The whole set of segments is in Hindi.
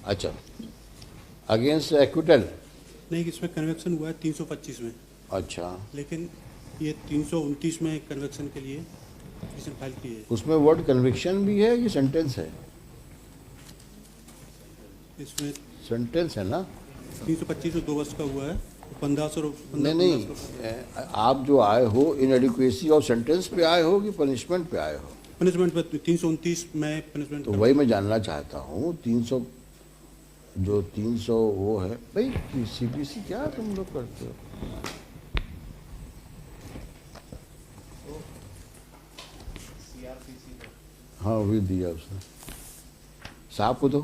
अच्छा, अगेंस्ट एक्विटल। नहीं, इसमें कन्वेक्शन हुआ है 325 में, अच्छा, लेकिन ये 329 में कन्वेक्शन के लिए पिटीशन फाइल की है। उसमें वर्ड कन्विक्शन भी है, ये सेंटेंस है? इसमें सेंटेंस है ना? 325 में 2 वर्ष का हुआ है, 1500 नहीं नहीं, आप जो आए हो इनएडिक्वेसी ऑफ सेंटेंस पे आए हो कि पनिशमेंट पे आए हो? पनिशमेंट पे 329 में पनिशमेंट। तो वही मैं जानना चाहता हूँ। 300 जो 300 वो है भाई, सीपीसी क्या तुम लोग करते हो? हाँ वही दिया उसने, साहब को दो।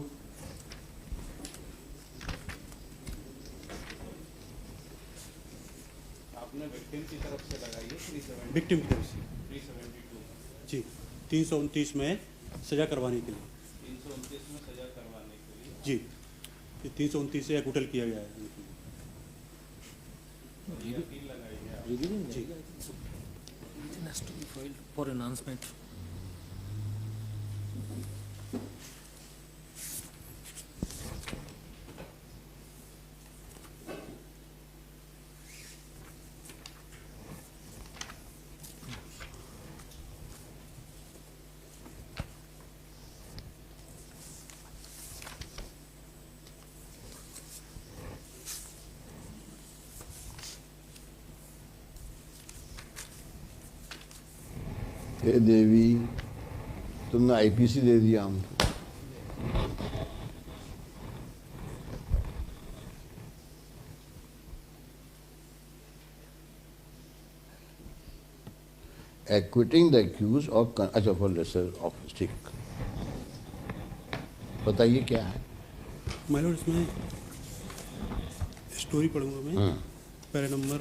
आपने विक्टिम की तरफ से लगाई है 370, विक्टिम की तरफ से 372 जी 329 में सजा करवाने के लिए। 329 में सजा करवाने के लिए जी, ये 329 से एक्विटल किया गया है। ये अपील लगाई है आप। जी, has to be filed for enhancement. हे देवी, तुमने आईपीसी दे दिया हमको। एक्विटिंग द एक्यूज ऑफ, अच्छा, फॉर लेसर ऑफ स्टिक। बताइए क्या है? माय लॉर्ड, इसमें स्टोरी पढ़ूंगा मैं। Para number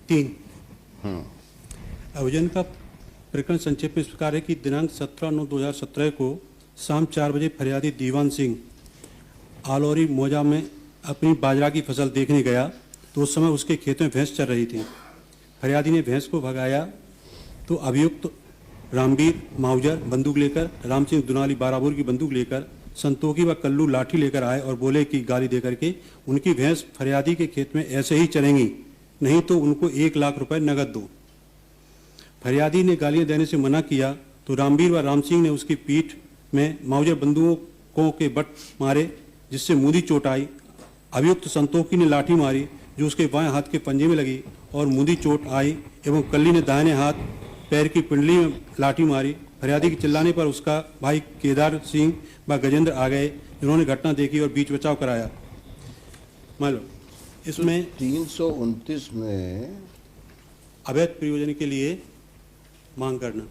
3। आयोजन का प्रकरण संक्षेप में इस प्रकार है कि दिनांक 17/9/2017 को शाम 4 बजे फरियादी दीवान सिंह आलौरी मौजा में अपनी बाजरा की फसल देखने गया तो उस समय उसके खेत में भैंस चर रही थी। फरियादी ने भैंस को भगाया तो अभियुक्त रामवीर माउजर बंदूक लेकर, राम सिंह दुनाली बाराबोर की बंदूक लेकर, संतोखी व कल्लू लाठी लेकर आए और बोले कि गाली देकर के उनकी भैंस फरियादी के खेत में ऐसे ही चरेंगी, नहीं तो उनको 1 लाख रुपए नगद दो। फरियादी ने गालियां देने से मना किया तो रामवीर व राम सिंह ने उसकी पीठ में माउजर बंदूकों के बट मारे जिससे मुंदी चोट आई। अभियुक्त संतोखी ने लाठी मारी जो उसके बाएं हाथ के पंजे में लगी और मुंदी चोट आई एवं कल्ली ने दाहिने हाथ पैर की पिंडली में लाठी मारी। फरियादी के चिल्लाने पर उसका भाई केदार सिंह व गजेंद्र आ गए जिन्होंने घटना देखी और बीच बचाव कराया। मान लो इसमें 329 में अवैध प्रयोजन के लिए मांग करना।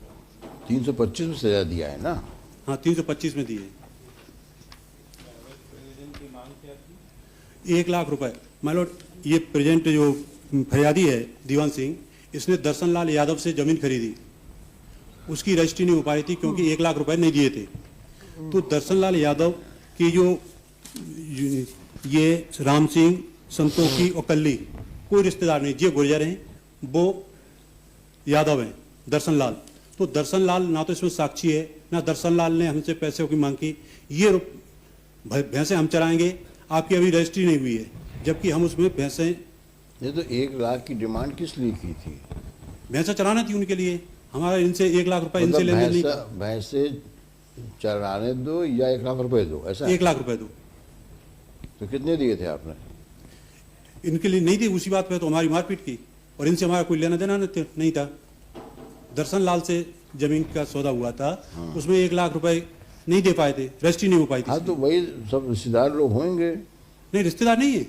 325 में सजा दिया है ना? हाँ, 325 में दिए प्रयोजन की मांग क्या थी? 1 लाख रुपए। माय लॉर्ड, ये प्रेजेंट जो फरियादी है दीवान सिंह, इसने दर्शन लाल यादव से जमीन खरीदी, उसकी रजिस्ट्री नहीं हो पाई थी क्योंकि 1 लाख रुपए नहीं दिए थे। तो दर्शन लाल यादव की जो ये राम सिंह, संतोखी और कल्ली कोई रिश्तेदार नहीं, जो गुर्जर हैं वो यादव हैं, दर्शन लाल। तो दर्शन लाल ना तो इसमें साक्षी है, ना दर्शन लाल ने हमसे पैसे की मांग की। ये भैंसें हम चराएंगे, आपकी अभी रजिस्ट्री नहीं हुई है, जबकि हम उसमें भैंसें। ये तो 1 लाख की डिमांड किस लिए की थी? भैंसा चराना थी उनके लिए, हमारा इनसे 1 लाख रुपए इनसे लेने नहीं। भैंसे चराने दो या 1 लाख रुपए दो, ऐसा? 1 लाख रुपए दो। तो कितने दिए थे आपने? इनके लिए नहीं दी, उसी बात पे तो हमारी मारपीट की और इनसे हमारा कोई लेना देना नहीं था। दर्शन लाल से जमीन का सौदा हुआ था, उसमें 1 लाख रुपए नहीं दे पाए थे, रजिस्ट्री नहीं हो पाई थी। हाँ, तो वही सब रिश्तेदार लोग होंगे। नहीं, रिश्तेदार नहीं है,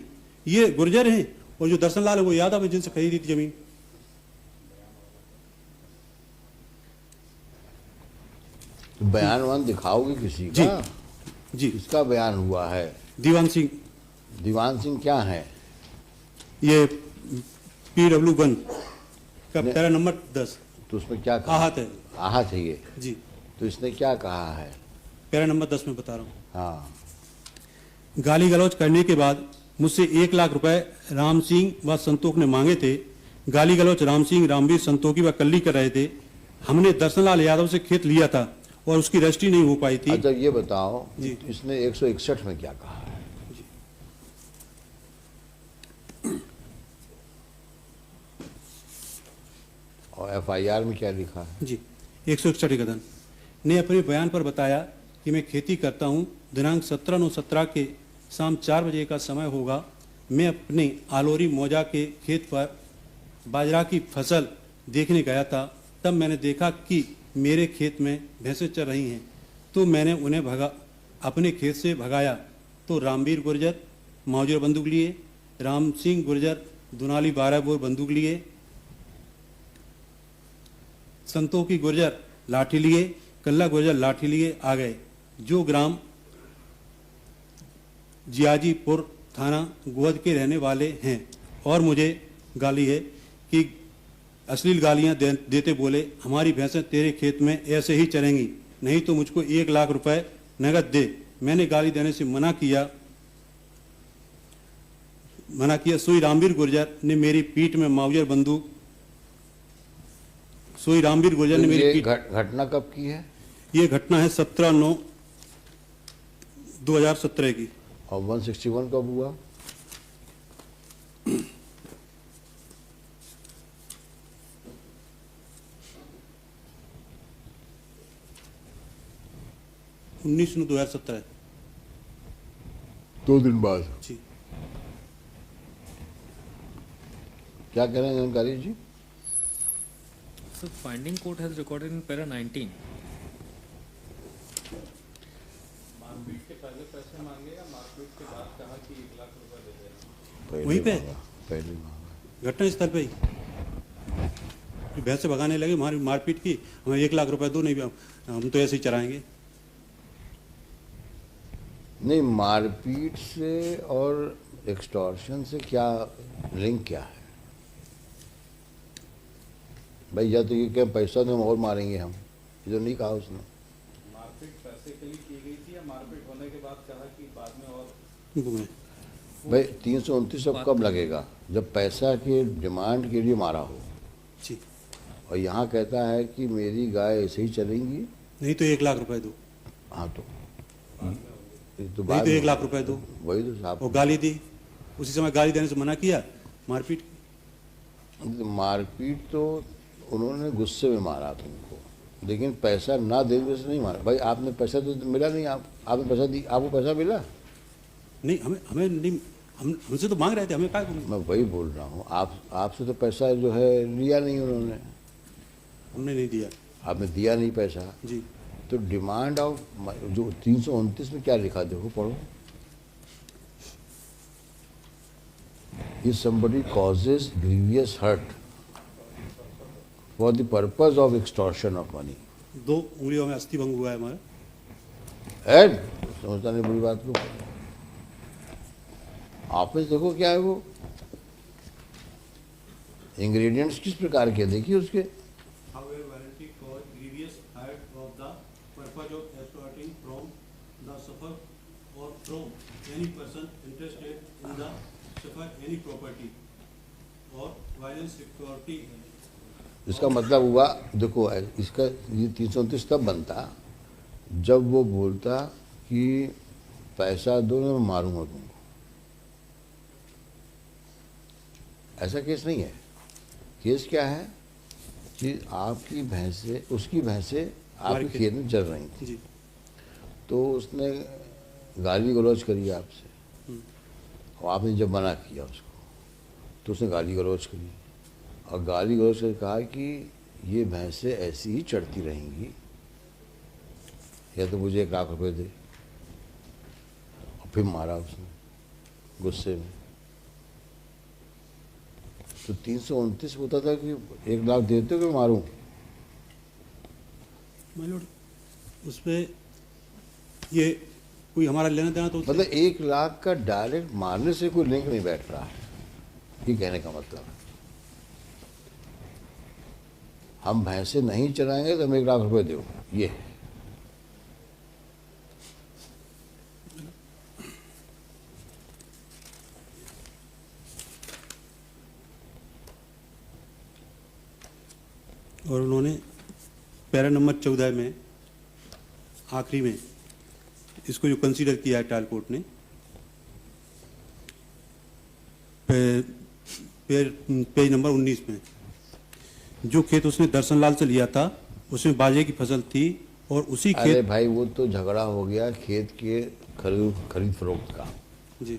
ये गुर्जर हैं और जो दर्शन लाल है वो यादव है जिनसे खरीदी थी जमीन। तो बयान वान दिखाओगे किसी जी का? जी, किसका बयान हुआ है? दीवान सिंह। दीवान सिंह क्या है? ये PW1 का पैरा नंबर 10 तो उसमें क्या कहा? आहत है। आहत है ये। जी, तो इसने क्या कहा है? पैरा नंबर 10 में बता रहा हूँ। हाँ, गाली गलौज करने के बाद मुझसे 1 लाख रुपए राम सिंह व संतोख ने मांगे थे। गाली गलौज राम सिंह, रामवीर, संतोखी व कल्ली कर रहे थे। हमने दर्शनलाल यादव से खेत लिया था और उसकी रजिस्ट्री नहीं हो पाई थी। अच्छा ये बताओ जी। इसने 161 में क्या कहा है? और एफआईआर में क्या लिखा है? जी 161 कदम ने अपने बयान पर बताया कि मैं खेती करता हूं। दिनांक 17/9/17 के शाम 4 बजे का समय होगा। मैं अपने आलोरी मौजा के खेत पर बाजरा की फसल देखने गया था। तब मैंने देखा कि मेरे खेत में भैंसें चर रही हैं, तो मैंने उन्हें अपने खेत से भगाया तो रामवीर गुर्जर मौजूर बंदूक लिए, राम सिंह गुर्जर दुनाली 12 बोर बंदूक लिए, संतोखी गुर्जर लाठी लिए, कल्ला गुर्जर लाठी लिए आ गए, जो ग्राम जियाजीपुर थाना गोहद के रहने वाले हैं, और मुझे गाली है कि अश्लील गालियां देते बोले, हमारी भैंसें तेरे खेत में ऐसे ही चरेंगी, नहीं तो मुझको 1 लाख रुपए नगद दे। मैंने गाली देने से मना किया। सोई रामवीर गुर्जर ने मेरी पीठ में माउजर बंदूक सोई रामवीर गुर्जर ने तो मेरी ये पीठ। घटना कब की है? ये घटना है 17/9/2017 की। और 161 कब हुआ? उन्नीस 2017। 2 दिन बाद। जी क्या कह रहे हैं जानकारी जी? So finding court has recorded in para 19. मारपीट के पहले पैसे मांगे या मारपीट के बाद कहा कि 1 लाख रुपए दे देना? वहीं पे? पहले मांगा। घटना स्थल पे ही भैंसे भगाने लगे, हमारी मारपीट की, हमें 1 लाख रुपए दो, नहीं हम तो ऐसे ही चराएंगे। नहीं, मारपीट से और एक्सटॉर्शन से क्या लिंक क्या है भाई? या तो ये क्या पैसा तो हम और मारेंगे हम, ये तो नहीं कहा उसने। मारपीट पैसे के लिए की गई थी या मारपीट होने के बाद कहा कि बाद में और? घूमे भाई 329 अब कब लगेगा? जब पैसा के डिमांड के लिए मारा हो। जी, और यहाँ कहता है कि मेरी गाय ऐसे ही चलेंगी। नहीं तो 1 लाख रुपए दो, हाँ तो ये तो नहीं तो 1 लाख रुपए दो। वही तो साहब। और गाली दी, उसी समय गाली देने से मना किया। मारपीट मारपीट तो उन्होंने गुस्से में मारा तुमको, लेकिन पैसा ना देने से नहीं मारा। भाई आपने पैसा तो मिला नहीं, आपने पैसा दी, आपको पैसा मिला नहीं, हमें नहीं, हमसे तो मांग रहे थे, हमें क्या? मैं वही बोल रहा हूँ, आपसे तो पैसा जो है लिया नहीं उन्होंने, हमने नहीं दिया आपने दिया नहीं पैसा। जी। तो डिमांड ऑफ जो 329 में क्या लिखा देखो, पढ़ो। If somebody causes grievous hurt for the purpose of extortion of money, 2 उंगलियों में अस्थि भंग हुआ है हमारा। ऐड समझता नहीं बुरी बात को। आप में देखो क्या है वो इंग्रेडिएंट्स किस प्रकार के, देखिए उसके। However, warranty cause grievous hurt of the purpose of extorting from the sufferer or from any person interested in the sufferer any property or violence security। इसका मतलब हुआ, देखो इसका ये 329 तब बनता जब वो बोलता कि पैसा दो मैं मारूंगा तुमको। ऐसा केस नहीं है। केस क्या है कि आपकी भैंसे, उसकी भैंसे आपके खेत में चल रही थी, जी तो उसने गाली गलौज करी आपसे, और आपने जब मना किया उसको तो उसने गाली गलौज करी, और गाली गलौज करके कहा कि ये भैंसे ऐसी ही चढ़ती रहेंगी, या तो मुझे 1 लाख रुपए दे। और फिर मारा उसने गुस्से में। तो 329 होता था कि 1 लाख देते हो कि मारूं? माय लॉर्ड, उस पे ये कोई हमारा लेना देना तो मतलब 1 लाख का डायरेक्ट मारने से कोई लिंक नहीं बैठ रहा है, ये कहने का मतलब है। हम भैंसे नहीं चलाएंगे तो हमें 1 लाख रुपए दो, ये है। और उन्होंने पैरा नंबर 14 में आखिरी में इसको जो कंसीडर किया है ट्रायल कोर्ट ने, पेज नंबर 19 में, जो खेत उसने दर्शन लाल से लिया था उसमें बाजरे की फसल थी और उसी अरे खेत। भाई वो तो झगड़ा हो गया खेत के खरीद फरोख्त का। जी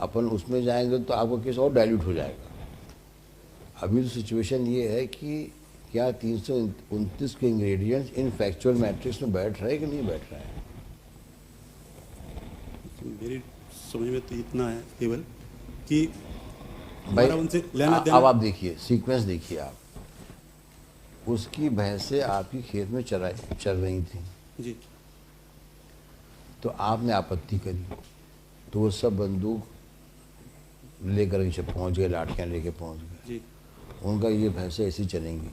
अपन उसमें जाएंगे तो आपका केस और डाइल्यूट हो जाएगा। अभी तो सिचुएशन ये है कि क्या 329 के इंग्रेडिएंट्स इन फैक्चुअल मैट्रिक्स में बैठ रहे हैं कि नहीं बैठ रहे हैं। मेरी समझ में तो इतना है केवल कि भाई हमारा उनसे लेना अब देना। आप देखिए सीक्वेंस देखिए आप, उसकी भैंसें आपकी खेत में चर रही थी, जी तो आपने आपत्ति करी, तो वो सब बंदूक लेकर नीचे पहुंच गए, लाठियां लेके पहुंच गए। जी उनका ये भैंसें ऐसी चलेंगी,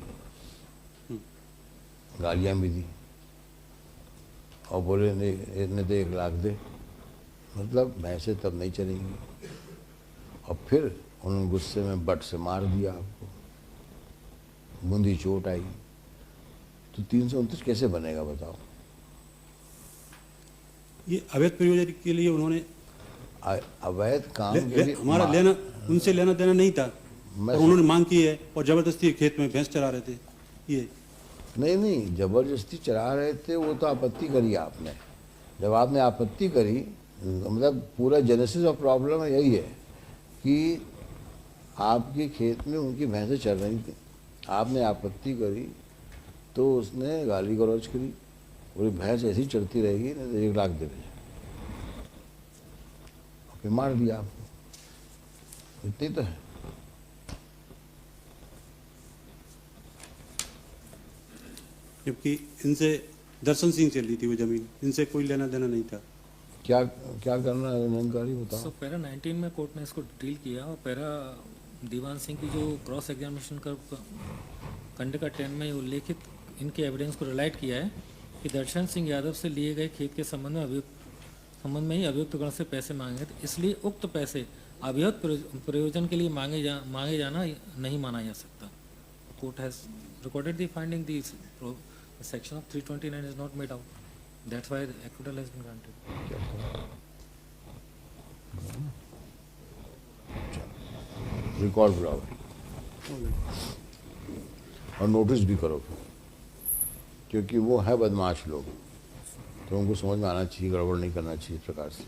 गालियां भी दी और बोले नहीं इतने तो 1 लाख दे, मतलब भैंसें तब नहीं चलेंगी। और फिर उन्होंने गुस्से में बट से मार दिया आपको, बूंदी चोट आई, तो 329 कैसे बनेगा बताओ। ये अवैध प्रयोजन के लिए उन्होंने अवैध काम के लिए हमारा लेना उनसे लेना देना नहीं था मैं और उन्होंने मांग की है और जबरदस्ती खेत में भैंस चरा रहे थे। ये नहीं जबरदस्ती चला रहे थे, वो तो आपत्ति करी आपने। जब आपने आपत्ति करी, मतलब पूरा जेनेसिस ऑफ प्रॉब्लम यही है कि आपके खेत में उनकी भैंसें चल रही थी, आपने आपत्ति करी तो उसने गाली गलौज करी, पूरी भैंस ऐसी चढ़ती रहेगी नहीं तो 1 लाख दे दे, फिर मार दिया आपको। इतनी तो है। जबकि इनसे दर्शन सिंह चल रही थी वो जमीन, इनसे कोई लेना देना नहीं था। क्या क्या करना है जानकारी बताओ। सो पैरा 19 में कोर्ट ने इसको डील किया और पैरा दीवान सिंह की जो क्रॉस एग्जामिनेशन का खंड का 10 में उल्लेखित इनके एविडेंस को रिलाइट किया है कि दर्शन सिंह यादव से लिए गए खेत के संबंध में ही अभियुक्त गण से पैसे मांगे थे, इसलिए उक्त पैसे अभियुक्त प्रयोजन के लिए मांगे जाना नहीं माना जा सकता। Court has recorded the finding the section of 329 is not made out. That's why the acquittal has been granted. Record बुलाओ और नोटिस भी करो, क्योंकि वो है बदमाश लोग, तो उनको समझ में आना चाहिए, गड़बड़ नहीं करना चाहिए इस प्रकार से।